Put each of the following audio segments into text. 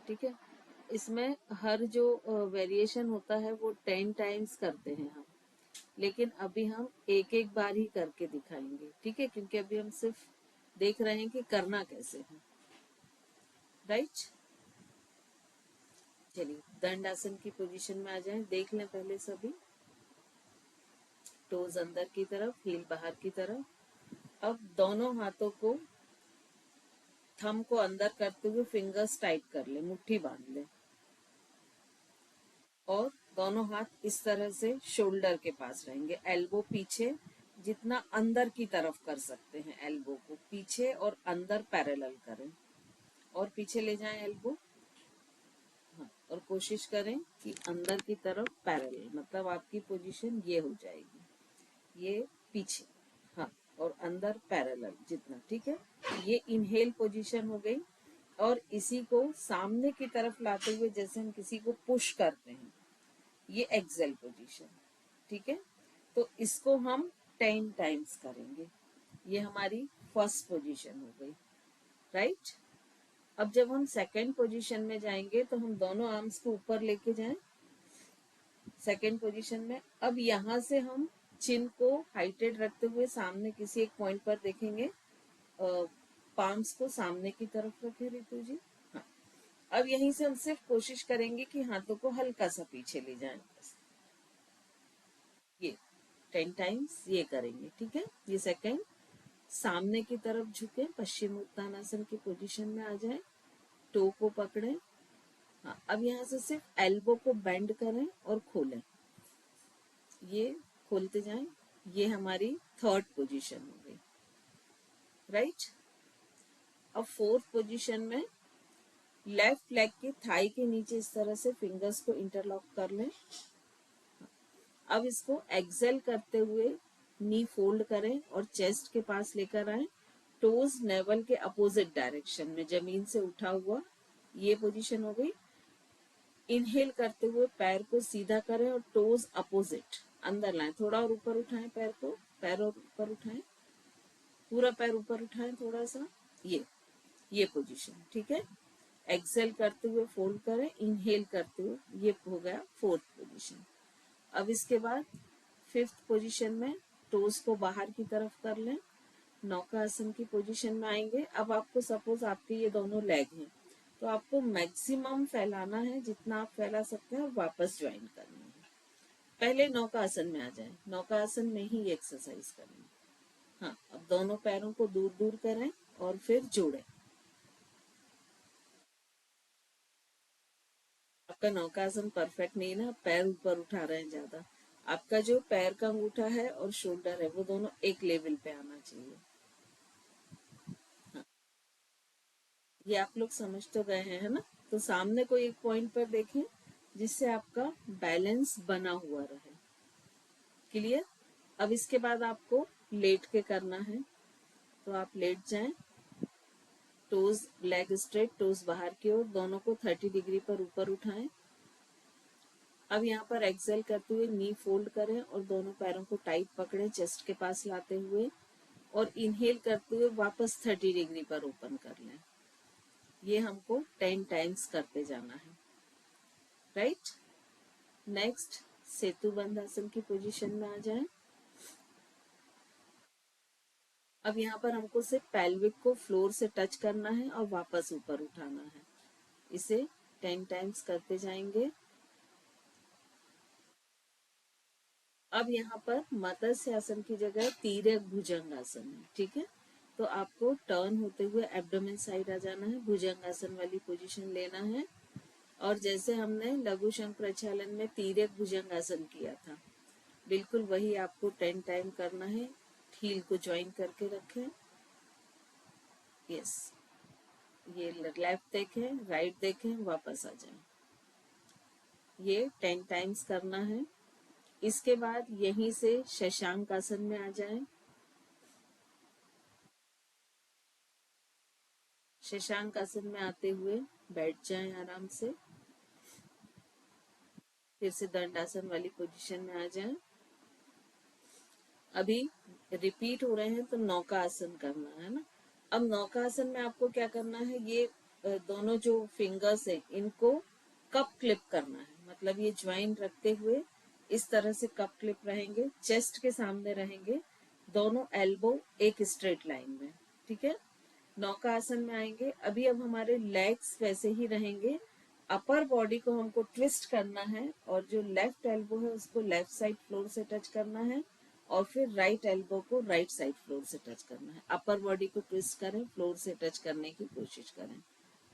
ठीक है। इसमें हर जो वेरिएशन होता है वो 10 टाइम्स करते हैं हम, लेकिन अभी हम एक एक बार ही करके दिखाएंगे, ठीक है, क्योंकि अभी हम सिर्फ देख रहे हैं कि करना कैसे है, राइट। चलिए दंडासन की पोजीशन में आ जाएं, देख लें पहले सभी। टोज अंदर की तरफ, हील बाहर की तरफ। अब दोनों हाथों को, थंब को अंदर करते हुए फिंगर्स टाइट कर ले, मुट्ठी बांध ले, और दोनों हाथ इस तरह से शोल्डर के पास रहेंगे, एल्बो पीछे, जितना अंदर की तरफ कर सकते हैं एल्बो को पीछे और अंदर पैरेलल करें, और पीछे ले जाएं एल्बो। हाँ, और कोशिश करें कि अंदर की तरफ पैरेलल, मतलब आपकी पोजीशन ये हो जाएगी, ये पीछे, हाँ, और अंदर पैरेलल जितना, ठीक है। ये इनहेल पोजीशन हो गई। और इसी को सामने की तरफ लाते हुए जैसे हम किसी को पुश करते हैं, ये एक्सेल पोजीशन, ठीक है। तो इसको हम 10 टाइम्स करेंगे। ये हमारी फर्स्ट पोजीशन हो गई, राइट। अब जब हम सेकंड पोजीशन में जाएंगे तो हम दोनों आर्म्स को ऊपर लेके जाएं सेकंड पोजीशन में। अब यहाँ से हम चिन को हाइटेड रखते हुए सामने किसी एक पॉइंट पर देखेंगे, पाम्स को सामने की तरफ रखें रितु जी। हाँ, अब यहीं से हम सिर्फ कोशिश करेंगे कि हाथों को हल्का सा पीछे ले जाएं, बस ये 10 टाइम्स ये करेंगे, ठीक है। ये सेकंड, सामने की तरफ झुके, पश्चिम उत्तानासन की पोजीशन में आ जाएं, टो को पकड़ें। हाँ, अब यहाँ से सिर्फ एल्बो को बेंड करें और खोलें, ये खोलते जाएं। ये हमारी थर्ड पोजीशन हो गई, राइट। अब फोर्थ पोजीशन में लेफ्ट लेग के थाई के नीचे इस तरह से फिंगर्स को इंटरलॉक कर लें। अब इसको एक्सेल करते हुए नी फोल्ड करें और चेस्ट के पास लेकर आए, टोज नेवल के अपोजिट डायरेक्शन में जमीन से उठा हुआ, ये पोजीशन हो गई। इनहेल करते हुए पैर को सीधा करें और टोज अपोजिट अंदर लाएं, थोड़ा और ऊपर उठाएं पैर को, पैर और ऊपर उठाएं, पूरा पैर ऊपर उठाएं थोड़ा सा, ये पोजीशन, ठीक है। एक्सेल करते हुए फोल्ड करें, इनहेल करते हुए, ये हो गया फोर्थ पोजीशन। अब इसके बाद फिफ्थ पोजीशन में टोज को बाहर की तरफ कर लें, नौका आसन की पोजीशन में आएंगे। अब आपको सपोज आपके ये दोनों लेग हैं, तो आपको मैक्सिमम फैलाना है, जितना आप फैला सकते हैं, और वापस ज्वाइन करना है। पहले नौका आसन में आ जाए, नौका आसन में ही एक्सरसाइज करें। हाँ, अब दोनों पैरों को दूर दूर करें और फिर जोड़ें। आपका नौकासन परफेक्ट नहीं है ना, पैर ऊपर उठा रहे हैं ज्यादा। आपका जो पैर का अंगूठा है और शोल्डर है वो दोनों एक लेवल पे आना चाहिए। हाँ, ये आप लोग समझ तो गए हैं, है ना। तो सामने को एक पॉइंट पर देखें जिससे आपका बैलेंस बना हुआ रहे, क्लियर। अब इसके बाद आपको लेट के करना है, तो आप लेट जाएं, टोज लेग स्ट्रेट, टोज बाहर की ओर, दोनों को 30 डिग्री पर ऊपर उठाएं। अब यहाँ पर एक्सेल करते हुए नी फोल्ड करें और दोनों पैरों को टाइट पकड़ें, चेस्ट के पास लाते हुए, और इनहेल करते हुए वापस 30 डिग्री पर ओपन कर लें। ये हमको 10 टाइम्स करते जाना है, राइट। नेक्स्ट सेतु बंध आसन की पोजीशन में आ जाएं। अब यहाँ पर हमको सिर्फ पेल्विक को फ्लोर से टच करना है और वापस ऊपर उठाना है। इसे 10 टाइम्स करते जाएंगे। अब यहाँ पर मत्स्य आसन की जगह तिर्यक भुजंगासन है, ठीक है। तो आपको टर्न होते हुए एब्डोमेन साइड आ जाना है, भुजंगासन वाली पोजीशन लेना है। और जैसे हमने लघु शंख प्रक्षालन में तिर्यक भुजंगासन किया था, बिल्कुल वही आपको 10 टाइम करना है। हील को ज्वाइन करके रखें, यस, ये लेफ्ट देखें, राइट देखें, वापस आ जाएं। ये 10 टाइम्स करना है। इसके बाद यहीं से शशांक आसन में आ जाएं। शशांक आसन में आते हुए बैठ जाएं आराम से, फिर से दंडासन वाली पोजीशन में आ जाएं। अभी रिपीट हो रहे हैं तो नौका आसन करना है ना। अब नौका आसन में आपको क्या करना है, ये दोनों जो फिंगर्स है इनको कप क्लिप करना है, मतलब ये ज्वाइन रखते हुए इस तरह से कप क्लिप रहेंगे, चेस्ट के सामने रहेंगे, दोनों एल्बो एक स्ट्रेट लाइन में। ठीक है, नौका आसन में आएंगे। अभी अब हमारे लेग्स वैसे ही रहेंगे, अपर बॉडी को हमको ट्विस्ट करना है और जो लेफ्ट एल्बो है उसको लेफ्ट साइड फ्लोर से टच करना है और फिर राइट एल्बो को राइट साइड फ्लोर से टच करना है। अपर बॉडी को ट्विस्ट करें, फ्लोर से टच करने की कोशिश करें,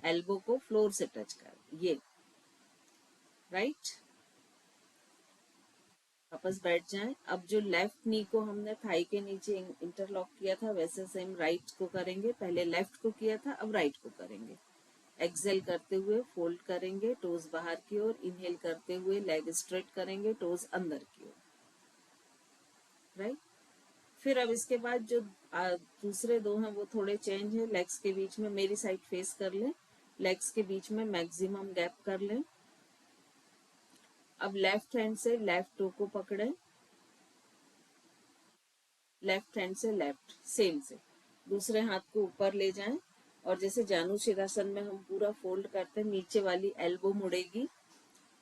एल्बो को फ्लोर से टच करें, ये राइट। वापस बैठ जाएं। अब जो लेफ्ट नी को हमने थाई के नीचे इंटरलॉक किया था वैसे सेम राइट को करेंगे, पहले लेफ्ट को किया था अब राइट को करेंगे। एक्सेल करते हुए फोल्ड करेंगे, टोज बाहर की ओर, इनहेल करते हुए लेग स्ट्रेट करेंगे, टोज अंदर की ओर, राइट। फिर अब इसके बाद जो दूसरे दो हैं वो थोड़े चेंज है, लेग्स के बीच में मेरी साइड फेस कर लें, लेग्स के बीच में मैक्सिमम गैप कर लें। अब लेफ्ट हैंड से लेफ्ट टो को पकड़े, लेफ्ट हैंड से लेफ्ट सेम से दूसरे हाथ को ऊपर ले जाएं और जैसे जानु शिरासन में हम पूरा फोल्ड करते हैं, नीचे वाली एल्बो मुड़ेगी,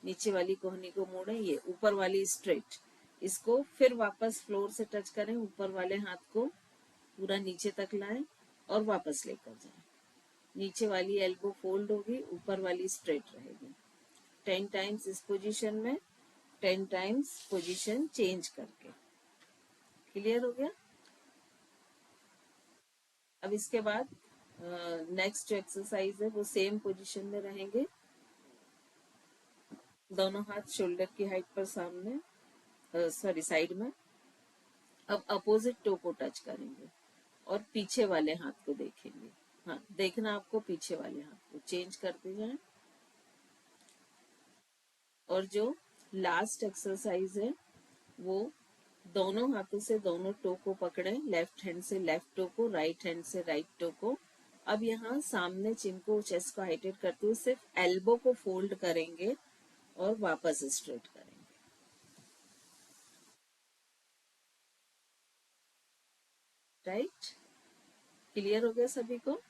नीचे वाली कोहनी को मोड़े, ये ऊपर वाली स्ट्रेट, इसको फिर वापस फ्लोर से टच करें, ऊपर वाले हाथ को पूरा नीचे तक लाएं और वापस लेकर जाएं। नीचे वाली एल्बो फोल्ड होगी, ऊपर वाली स्ट्रेट रहेगी। 10 टाइम्स इस पोजीशन में, 10 टाइम्स पोजीशन चेंज करके। क्लियर हो गया। अब इसके बाद नेक्स्ट जो एक्सरसाइज है वो सेम पोजीशन में रहेंगे, दोनों हाथ शोल्डर की हाइट पर सामने, सॉरी साइड में। अब अपोजिट टो को टच करेंगे और पीछे वाले हाथ को देखेंगे। हाँ, देखना आपको पीछे वाले हाथ को चेंज करते जाएं। और जो लास्ट एक्सरसाइज है वो दोनों हाथों से दोनों टो को पकड़े, लेफ्ट हैंड से लेफ्ट टो को, राइट हैंड से राइट टो को। अब यहाँ सामने चिन को, चेस्ट को हाइटेड करते हुए सिर्फ एल्बो को फोल्ड करेंगे और वापस स्ट्रेट करेंगे। राइट, क्लियर हो गया सभी को।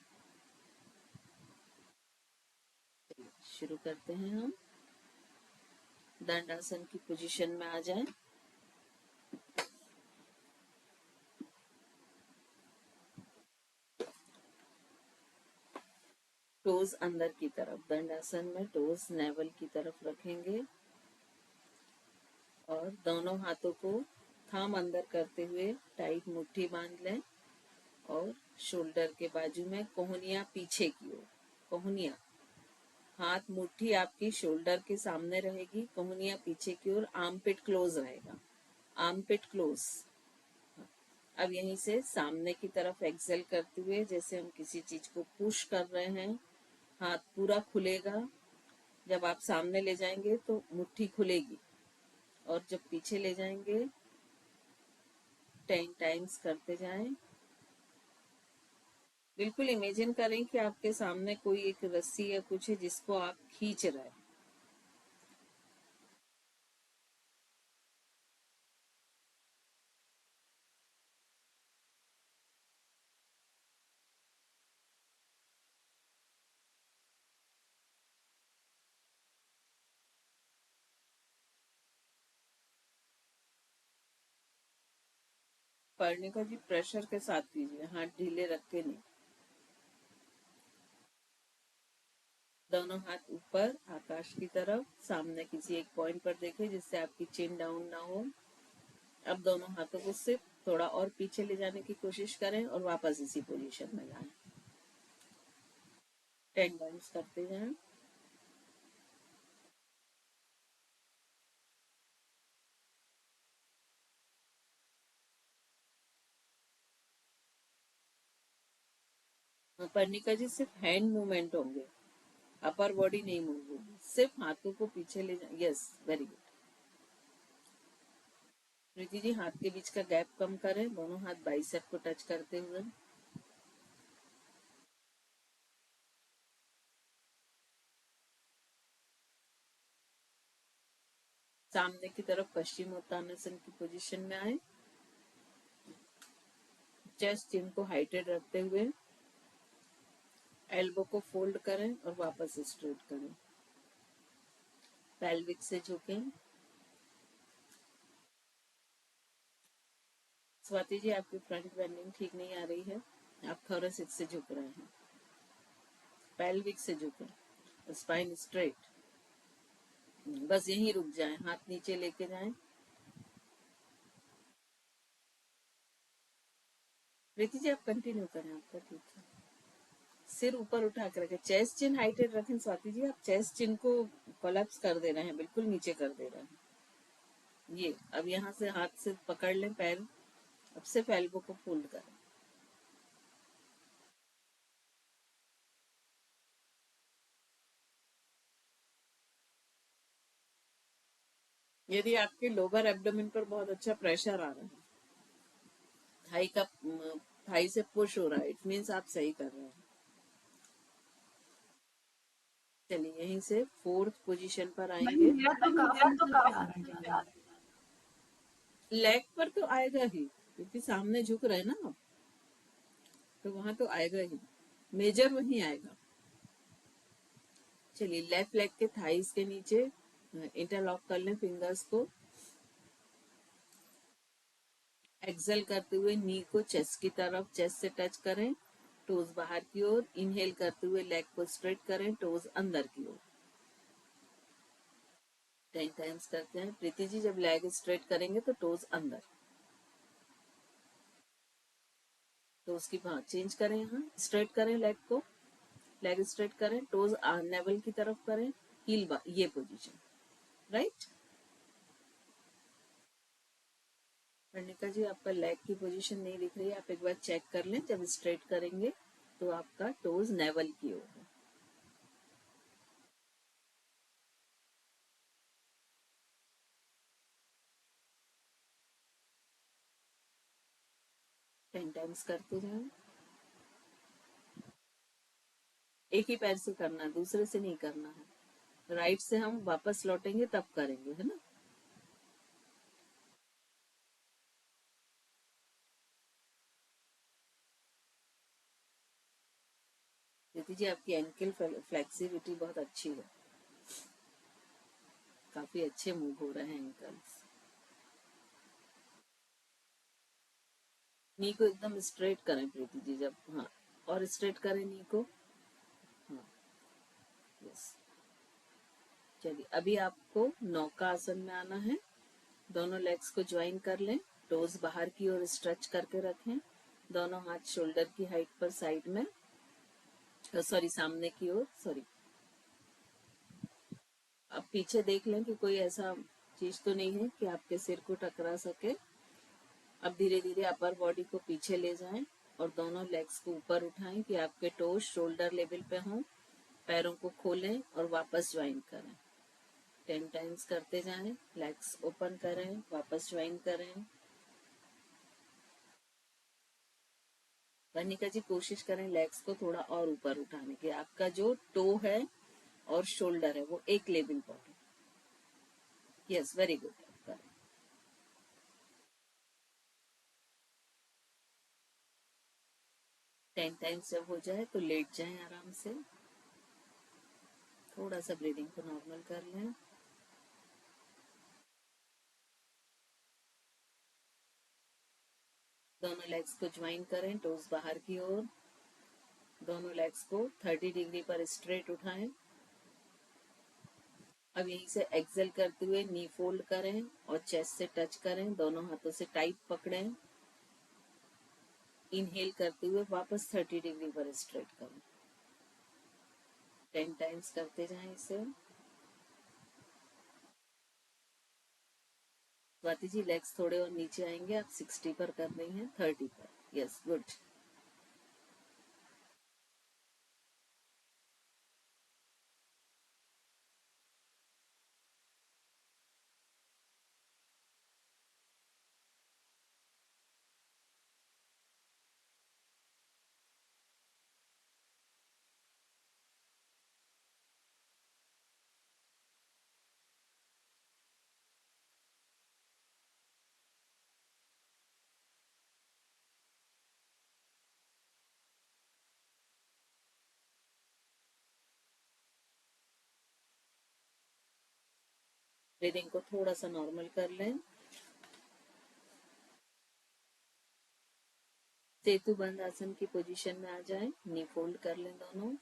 शुरू करते हैं हम। दंडासन की पोजीशन में आ जाएं। टोज अंदर की तरफ, दंडासन में टोज नेवल की तरफ रखेंगे और दोनों हाथों को थाम अंदर करते हुए टाइट मुट्ठी बांध लें और शोल्डर के बाजू में कोहनियां पीछे की ओर, कोहनियां, हाथ मुट्ठी आपकी शोल्डर के सामने रहेगी, कोहनियां पीछे की ओर, आर्म पिट क्लोज रहेगा, आर्म पिट क्लोज। अब यहीं से सामने की तरफ एक्सेल करते हुए जैसे हम किसी चीज को पुश कर रहे हैं, हाथ पूरा खुलेगा। जब आप सामने ले जाएंगे तो मुट्ठी खुलेगी और जब पीछे ले जाएंगे 10 टाइम्स करते जाएं। बिल्कुल इमेजिन करें कि आपके सामने कोई एक रस्सी या कुछ है जिसको आप खींच रहे हैं। पर्णिका जी प्रेशर के साथ कीजिए, हाथ ढीले रख के नहीं। दोनों हाथ ऊपर आकाश की तरफ, सामने किसी एक पॉइंट पर देखें जिससे आपकी चिन डाउन ना हो। अब दोनों हाथों को सिर्फ थोड़ा और पीछे ले जाने की कोशिश करें और वापस इसी पोजीशन में लाएं। 10 टाइम्स करते जाएं। पर्णिका जी सिर्फ हैंड मूवमेंट होंगे, अपर बॉडी नहीं मूव होगी, सिर्फ हाथों को पीछे ले जाए। Yes, very good. Preeti ji हाथ के बीच का गैप कम करें, दोनों हाथ बाइसेप को टच करते हुए। सामने की तरफ पश्चिमोत्तानासन की पोजीशन में आए, चेस्ट चिन को हाइटेड रखते हुए एल्बो को फोल्ड करें और वापस स्ट्रेट करें। पेल्विक से झुकें। स्वाति जी आपकी फ्रंट बेंडिंग ठीक नहीं आ रही है, आप थोरसिक से झुक रहे हैं। पेल्विक से झुकें, स्पाइन स्ट्रेट। बस यहीं रुक जाएं, हाथ नीचे लेके जाएं। प्रीति जी आप कंटिन्यू करें, आपका ठीक है। सिर ऊपर उठा कर रखें, चेस्ट चिन हाइटेड रखें। स्वाति जी आप चेस्ट चिन को कोलैप्स कर दे रहे हैं, बिल्कुल नीचे कर दे रहे हैं। ये अब यहाँ से हाथ से पकड़ लें पैर, अब सिर्फ एल्बो को फोल्ड करें। यदि आपके लोअर एब्डोमेन पर बहुत अच्छा प्रेशर आ रहा है, थाई का थाई से पुश हो रहा है, इट मीन्स आप सही कर रहे हैं। चलिए यहीं से फोर्थ पोजीशन पर आएंगे। मेरा तो काफी ऊपर पे आ रहा है। लेग पर तो आएगा ही, क्योंकि सामने झुक रहे हैं ना आप, तो वहां तो आएगा ही, मेजर वहीं आएगा। चलिए लेफ्ट लेग के थाइस के नीचे इंटरलॉक कर लें फिंगर्स को। एक्सेल करते हुए नी को चेस्ट की तरफ, चेस्ट से टच करें, टोज बाहर की ओर। इनहेल करते हुए लेग को स्ट्रेट करें, टोज अंदर की ओर। 10 टाइम्स करते हैं। प्रीति जी जब लेग स्ट्रेट करेंगे तो टोज अंदर, तो उसकी भाग चेंज करें, यहाँ स्ट्रेट करें लेग को, लेग स्ट्रेट करें, टोज नेवल की तरफ करें, हील ये पोजीशन, राइट। वर्णिका जी आपका लेग की पोजीशन नहीं दिख रही है, आप एक बार चेक कर लें। जब स्ट्रेट करेंगे तो आपका टोज नेवल की ओर है। टेन टाइम्स करते जाएं। एक ही पैर से करना है, दूसरे से नहीं करना है। राइट से हम वापस लौटेंगे तब करेंगे, है ना। दीदी जी आपकी एंकल फ्लेक्सिबिलिटी बहुत अच्छी है, काफी अच्छे मूव हो रहे हैं एंकल्स। नी को एकदम स्ट्रेट करें प्रीति जी, जब हाँ और स्ट्रेट करें नी को, हाँ यस। चलिए अभी आपको नौका आसन में आना है। दोनों लेग्स को ज्वाइन कर लें, टोज बाहर की ओर स्ट्रेच करके रखें, दोनों हाथ शोल्डर की हाइट पर साइड में, सॉरी सामने की ओर, सॉरी। अब पीछे देख लें कि कोई ऐसा चीज तो नहीं है कि आपके सिर को टकरा सके। अब धीरे धीरे अपर बॉडी को पीछे ले जाएं और दोनों लेग्स को ऊपर उठाएं कि आपके टोज शोल्डर लेवल पे हों। पैरों को खोलें और वापस ज्वाइन करें। 10 टाइम्स करते जाएं। लेग्स ओपन करें, वापस ज्वाइन करें। वनिका जी कोशिश करें लेग्स को थोड़ा और ऊपर उठाने की। आपका जो टो है और शोल्डर है वो एक लेवल पर है। Yes very good. 10 टाइम्स जब हो जाए तो लेट जाएं आराम से, थोड़ा सा ब्रीदिंग को नॉर्मल कर लें। दोनों लेग्स को ज्वाइन करें, टोज बाहर की ओर। दोनों लेग्स को 30 डिग्री पर स्ट्रेट उठाएं। अब यहीं से एक्सेल करते हुए नी फोल्ड करें और चेस्ट से टच करें, दोनों हाथों से टाइट पकड़ें। इनहेल करते हुए वापस 30 डिग्री पर स्ट्रेट करें। 10 टाइम्स करते जाएं इसे। स्वाति जी लेग्स थोड़े और नीचे आएंगे, आप 60 पर कर रही हैं, 30 पर। Yes good. ब्रीदिंग को थोड़ा सा नॉर्मल कर लें। सेतु बंद आसन की पोजीशन में आ जाए, नी फोल्ड कर लें दोनों।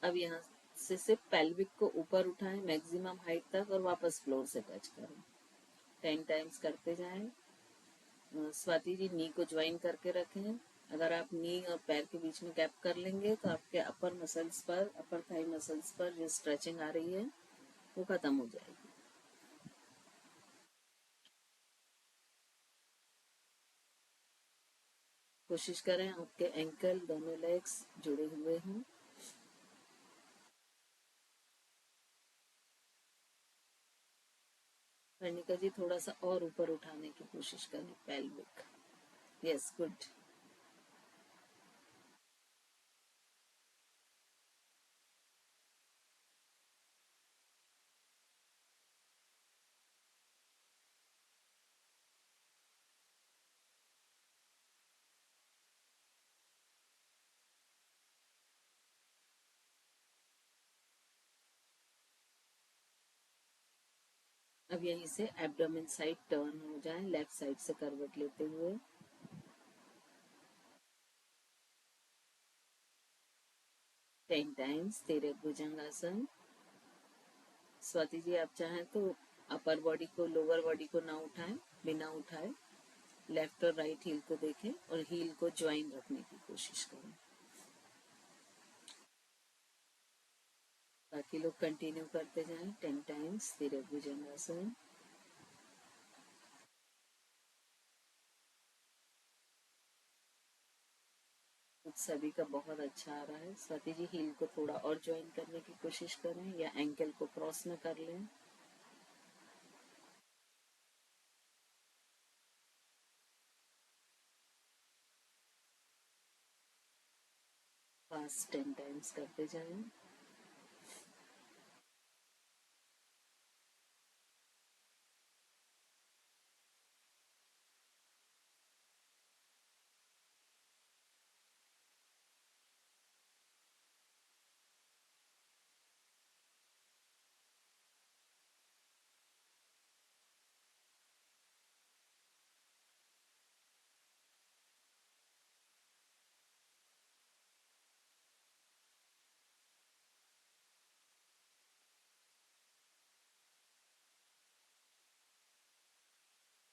अब यहाँ से सिर्फ पेल्विक को ऊपर उठाएं मैक्सिमम हाइट तक और वापस फ्लोर से टच करें। 10 टाइम्स करते जाएं। स्वाति जी नी को ज्वाइन करके रखें। अगर आप नी और पैर के बीच में गैप कर लेंगे तो आपके अपर मसल्स पर, अपर थाई मसल्स पर जो स्ट्रेचिंग आ रही है वो खत्म हो जाएगी। कोशिश करें आपके एंकल, दोनों लेग्स जुड़े हुए हों। कर्णिका जी थोड़ा सा और ऊपर उठाने की कोशिश करें पेल्विक। Yes, good. अब यहीं से एब्डोमेन साइड टर्न हो जाए, लेफ्ट साइड से करवट लेते हुए। टेन टाइम्स तिर्यक भुजंगासन। स्वाति जी आप चाहें तो अपर बॉडी को, लोअर बॉडी को ना उठाएं, बिना उठाए लेफ्ट और राइट हील को देखें और हील को ज्वाइन रखने की कोशिश करें। बाकी लोग कंटिन्यू करते जाएं। 10 टाइम्स तिर्यक भुजंगासन। सभी का बहुत अच्छा आ रहा है। स्वाति जी हील को थोड़ा और ज्वाइन करने की कोशिश करें या एंकल को क्रॉस न कर लें। फास्ट 10 टाइम्स करते जाएं।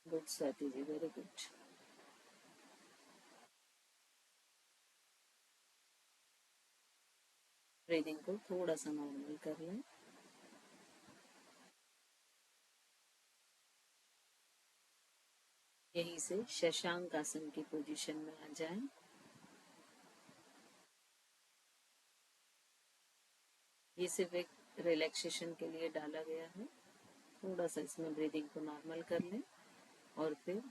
Good Swati ji, very good. Breathing को थोड़ा सा नॉर्मल कर लें। यहीं से शशांक आसन की पोजीशन में आ जाएं। ये सिर्फ एक रिलैक्सेशन के लिए डाला गया है। थोड़ा सा इसमें ब्रीदिंग को नॉर्मल कर लें और फिर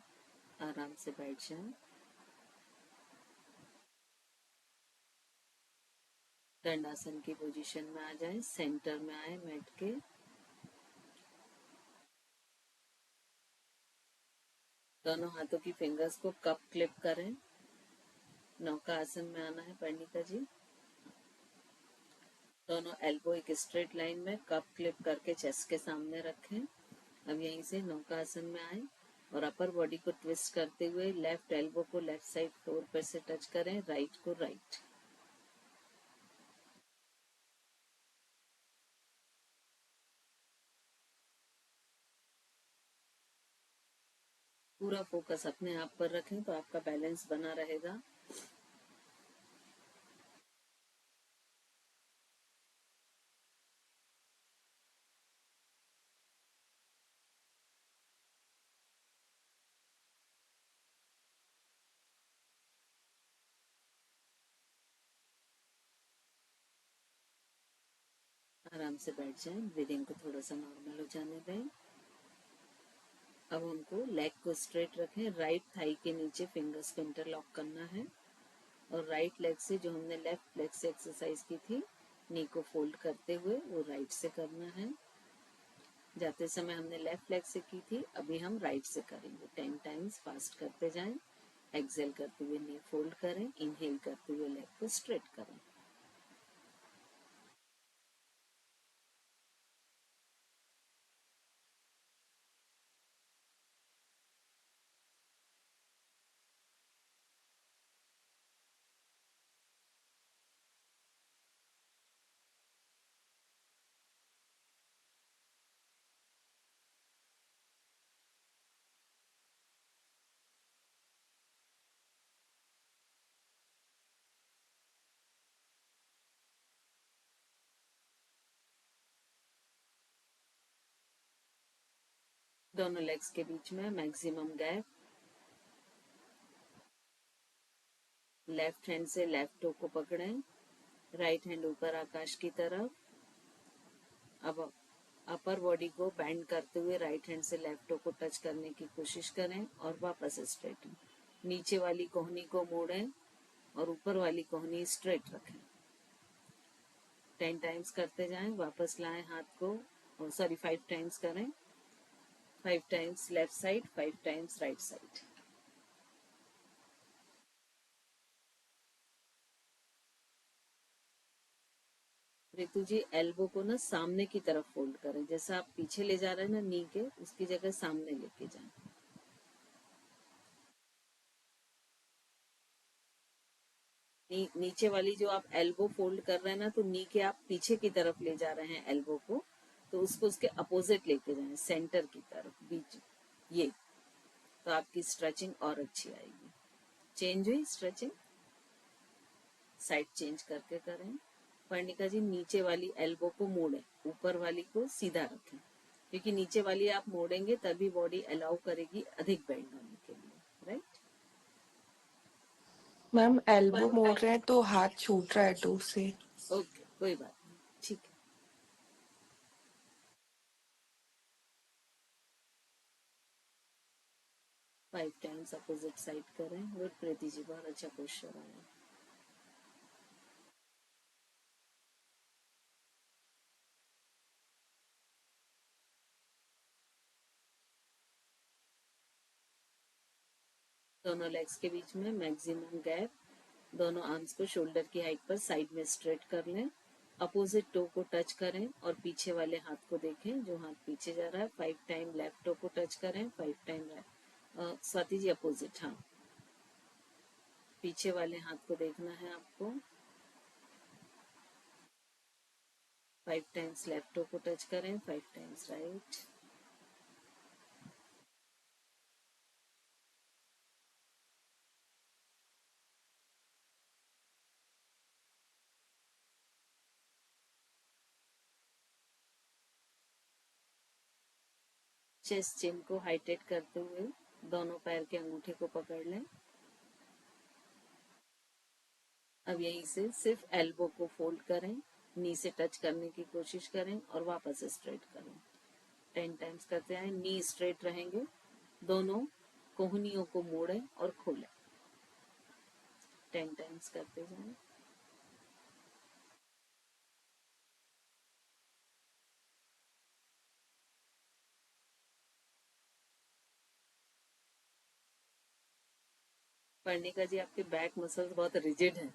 आराम से बैठ जाएं। दंडासन की पोजीशन में आ जाएं, सेंटर में आए मैट के। दोनों हाथों की फिंगर्स को कप क्लिप करें। नौका आसन में आना है पर्णिका जी। दोनों एल्बो एक स्ट्रेट लाइन में कप क्लिप करके चेस्ट के सामने रखें। अब यहीं से नौका आसन में आए और अपर बॉडी को ट्विस्ट करते हुए लेफ्ट एल्बो को लेफ्ट साइड फ्लोर पर से टच करें, राइट को राइट। पूरा फोकस अपने आप पर रखें तो आपका बैलेंस बना रहेगा। आराम से बैठ जाएं। ब्रीदिंग को थोड़ा सा नॉर्मल हो जाने दें। अब हमको लेग को स्ट्रेट रखें। राइट थाई के नीचे फिंगर्स को इंटरलॉक करना है और राइट लेग से जो हमने लेफ्ट लेग से एक्सरसाइज की थी, नी को फोल्ड करते हुए वो राइट से करना है। जाते समय हमने लेफ्ट लेग से की थी, अभी हम राइट से करेंगे। 10 टाइम्स फास्ट करते जाएं। एक्सेल करते हुए नी फोल्ड करें, इनहेल करते हुए लेग को स्ट्रेट करें। दोनों लेग्स के बीच में मैक्सिमम गैप। लेफ्ट हैंड से लेफ्ट टो को पकड़ें, राइट हैंड ऊपर आकाश की तरफ। अब अपर बॉडी को बेंड करते हुए राइट हैंड से लेफ्ट टो को टच करने की कोशिश करें और वापस स्ट्रेट। नीचे वाली कोहनी को मोड़ें और ऊपर वाली कोहनी स्ट्रेट रखें। 10 टाइम्स करते जाएं, वापस लाएं हाथ को, सॉरी 5 टाइम्स करें। 5 times left side, 5 times right side. Ritu ji, elbow को ना सामने की तरफ फोल्ड करें, जैसा आप पीछे ले जा रहे हैं ना नी के, उसकी जगह सामने लेके जाएं। नीचे वाली जो आप एल्बो फोल्ड कर रहे हैं ना, तो नी के आप पीछे की तरफ ले जा रहे हैं एल्बो को, तो उसको उसके अपोजिट लेके जाएं, सेंटर की तरफ, बीच। ये तो आपकी स्ट्रेचिंग और अच्छी आएगी। चेंज हुई स्ट्रेचिंग, साइड चेंज करके करें। पर्णिका जी, नीचे वाली एल्बो को मोड़ें, ऊपर वाली को सीधा रखें, क्योंकि नीचे वाली आप मोड़ेंगे तभी बॉडी अलाउ करेगी अधिक बेंड होने के लिए, राइट। मैम एल्बो मोड़ रहे हैं तो हाथ छूट रहा है टू से। ओके, कोई बात नहीं, ठीक है। फाइव टाइम्स अपोजिट साइड करें। गुड प्रीति जी, बहुत अच्छा पोस्चर आया। दोनों लेग्स के बीच में मैक्सिमम गैप। दोनों आर्म्स को शोल्डर की हाइट पर साइड में स्ट्रेट कर लें। अपोजिट टो को टच करें और पीछे वाले हाथ को देखें जो हाथ पीछे जा रहा है। 5 टाइम लेफ्ट टो को टच करें, 5 टाइम स्वाति जी अपोजिट, हाँ, पीछे वाले हाथ को देखना है आपको। 5 टाइम्स लेफ्ट टो को टच करें, 5 टाइम्स राइट। चेस्ट चिन को हाइटेट करते हुए दोनों पैर के अंगूठे को पकड़ लें। अब यहीं से सिर्फ एल्बो को फोल्ड करें, नी से टच करने की कोशिश करें और वापस स्ट्रेट करें। 10 टाइम्स करते आए, नी स्ट्रेट रहेंगे। दोनों कोहनियों को मोड़ें और खोलें। 10 टाइम्स करते जाएं। पर्णिका जी, आपके बैक मसल्स बहुत रिजिड हैं,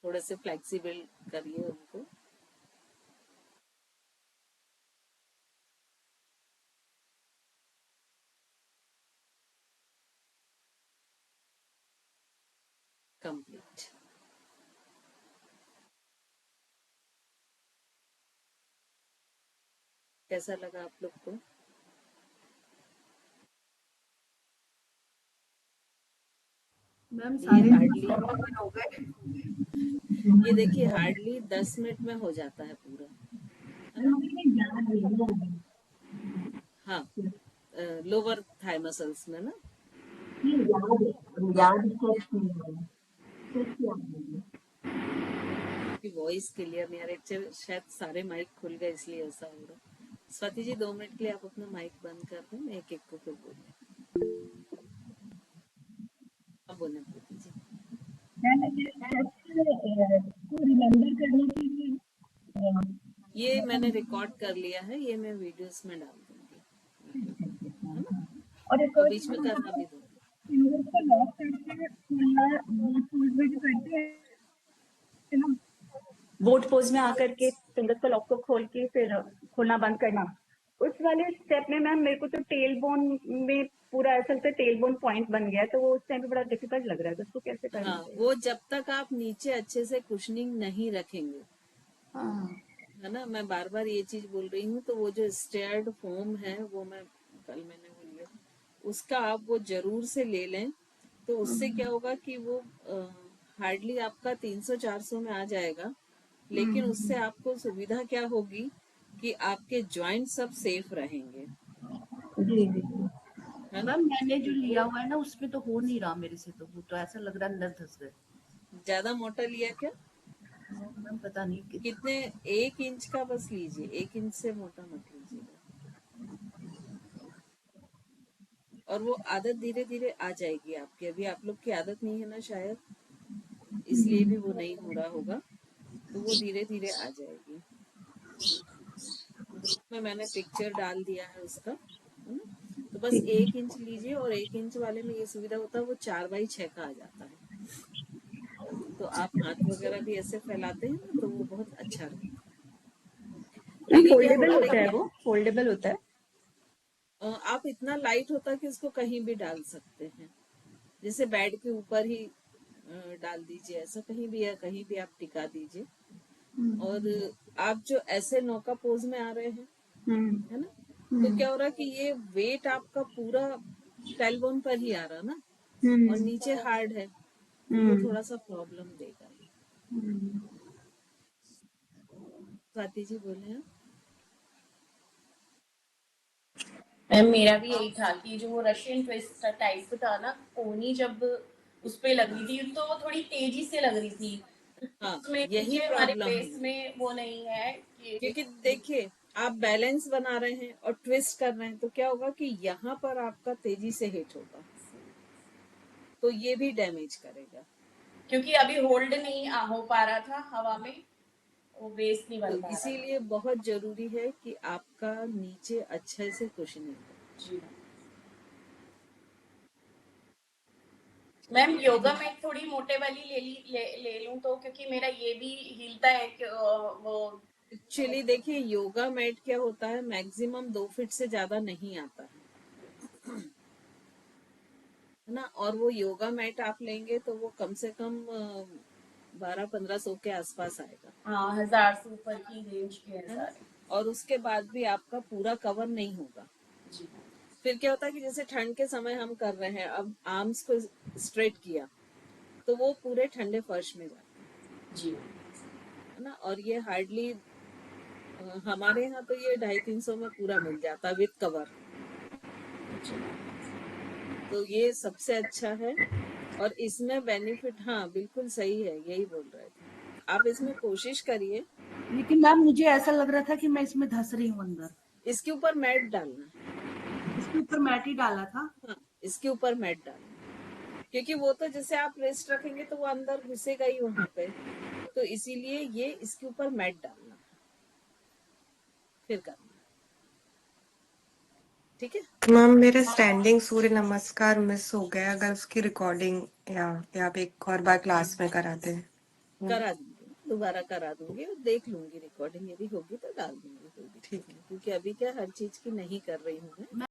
थोड़े से फ्लेक्सिबल करिए उनको। कंप्लीट। कैसा लगा आप लोग को? मैम ये सारे हार्डली, हो गए। ये देखिए हार्डली 10 मिनट में हो जाता है पूरा, है ना? हाँ, लोअर थाई मसल्स में ना। की वॉइस क्लियर नहीं आ रही, शायद सारे माइक खुल गए इसलिए ऐसा हो रहा। स्वाति जी 2 मिनट के लिए आप अपना माइक बंद कर दें, एक एक को फिर बोलें। अब बोलें प्रीति जी। रिमेम्बर करने के लिए ये मैंने रिकॉर्ड कर लिया है, ये मैं वीडियोस में डाल दूंगी, है ना? और एक और और बीच में चीज़ करना भी दूंगी। फिंगर्स को लॉक करके खुलना, वो चीज़ में जो करते हैं ना, बोट पोज में आकर के फिंगर्स को लॉक को खोल के फिर खोलना बंद करना, उस वाले स्टेप में मैम मेरे को तो टेल बोन में पूरा ऐसा लगता है टेल बोन पॉइंट बन गया है, तो वो उस टाइम पे बड़ा डिफिकल्ट लग रहा है, तो उसको कैसे करना हाँ, चाहिए? वो जब तक आप नीचे अच्छे से कुशनिंग नहीं रखेंगे, हाँ, है ना, मैं बार बार ये चीज बोल रही हूँ, तो वो जो स्टेयर्ड फॉर्म है वो मैं कल मैंने वो लिया, उसका आप वो जरूर से ले लें। तो उससे क्या होगा कि वो हार्डली आपका 300-400 में आ जाएगा, लेकिन उससे आपको सुविधा क्या होगी कि आपके जॉइंट सब सेफ रहेंगे, जी जी है ना। मैम मैंने जो तो लिया वो हुआ है ना उसमें तो हो नहीं रहा मेरे से, तो वो तो ऐसा लग रहा है अंदर धस गए। ज्यादा मोटा लिया क्या? मैम पता नहीं कि कितने? 1 इंच का बस लीजिए, 1 इंच से मोटा मत लीजिएगा। और वो आदत धीरे धीरे आ जाएगी आपकी, अभी आप लोग की आदत नहीं है ना शायद, इसलिए भी वो नहीं हो रहा होगा, तो वो धीरे धीरे आ जाएगी। मैंने पिक्चर डाल दिया है उसका, है ना। तो बस ठीक है। 1 इंच लीजिए, और 1 इंच वाले में ये सुविधा होता है वो 4x6 का आ जाता है। तो आप हाथ वगैरह भी ऐसे फैलाते हैं ना, तो वो बहुत अच्छा रहता है। मैम देखिए क्या फोल्डेबल होगा, होता है, देखिए वो फोल्डेबल होता है। आप इतना लाइट होता है कि इसको कहीं भी डाल सकते हैं, जैसे बेड के ऊपर ही डाल दीजिए, ऐसा कहीं भी है, कहीं भी आप टिका दीजिए। और आप जो ऐसे नौका पोज में आ रहे हैं, हम्म है ना, तो क्या हो रहा है कि ये वेट आपका पूरा टेलबोन पर ही आ रहा ना, और हम्म नीचे हार्ड है, तो वो हम्म थोड़ा सा प्रॉब्लम देगा ये। हम्म। स्वाति जी बोले हैं। मैम मेरा भी यही था कि जो वो रशियन ट्विस्ट टाइप था ना, कोहनी जब उस पे लगी थी तो वो थोड़ी तेजी से लग रही थी। हाँ, उसमें यही नीचे हमारे प्रॉब्लम बेस है, में वो नहीं है कि क्योंकि देखिए आप बैलेंस बना रहे हैं और ट्विस्ट कर रहे हैं, तो क्या होगा कि यहाँ पर आपका तेजी से हिट होगा, तो ये भी डैमेज करेगा। क्योंकि अभी होल्ड नहीं हो पा रहा था हवा में, वो बेस नहीं तो बन पा रहा था। इसीलिए बहुत जरूरी है कि आपका नीचे अच्छे से कुशनिंग हो। जी मैम, योगा में थोड़ी मोटे वाली ले लूं तो, क्योंकि मेरा ये भी हिलता है कि वो एक्चुअली देखिए योगा मैट क्या होता है, मैक्सिमम 2 फीट से ज्यादा नहीं आता है ना। और वो योगा मैट आप लेंगे तो वो कम से कम 1200-1500 के आसपास आएगा, 1000 से ऊपर की रेंज के है ना। अनुसार है। और उसके बाद भी आपका पूरा कवर नहीं होगा। जी फिर क्या होता है कि जैसे ठंड के समय हम कर रहे हैं, अब आर्म्स को स्ट्रेट किया तो वो पूरे ठंडे फर्श में जाते हैं, जी है ना। और ये हार्डली हमारे यहाँ तो ये 250-300 में पूरा मिल जाता है विद कवर, तो ये सबसे अच्छा है। और इसमें बेनिफिट, हाँ बिल्कुल सही है, यही बोल रहे थे आप, इसमें कोशिश करिए। लेकिन मैम मुझे ऐसा लग रहा था कि मैं इसमें धस रही हूँ अंदर। इसके ऊपर मैट डालना, इसके ऊपर मैट ही डाला था। हाँ इसके ऊपर मैट डालना, क्योंकि वो तो जैसे आप रेस्ट रखेंगे तो वो अंदर घुसेगा ही वहां पे, तो इसीलिए ये इसके ऊपर मैट डालना, फिर करना, ठीक है। मैम मेरा स्टैंडिंग सूर्य नमस्कार मिस हो गया, अगर उसकी रिकॉर्डिंग या आप एक और बार क्लास में कराते हैं। करा दूंगी, दोबारा करा दूंगी और देख लूंगी रिकॉर्डिंग, यदि होगी तो डाल दूंगी, कोई दिक्कत ठीक है। नहीं, क्योंकि अभी क्या हर चीज की नहीं कर रही हूँ मैं।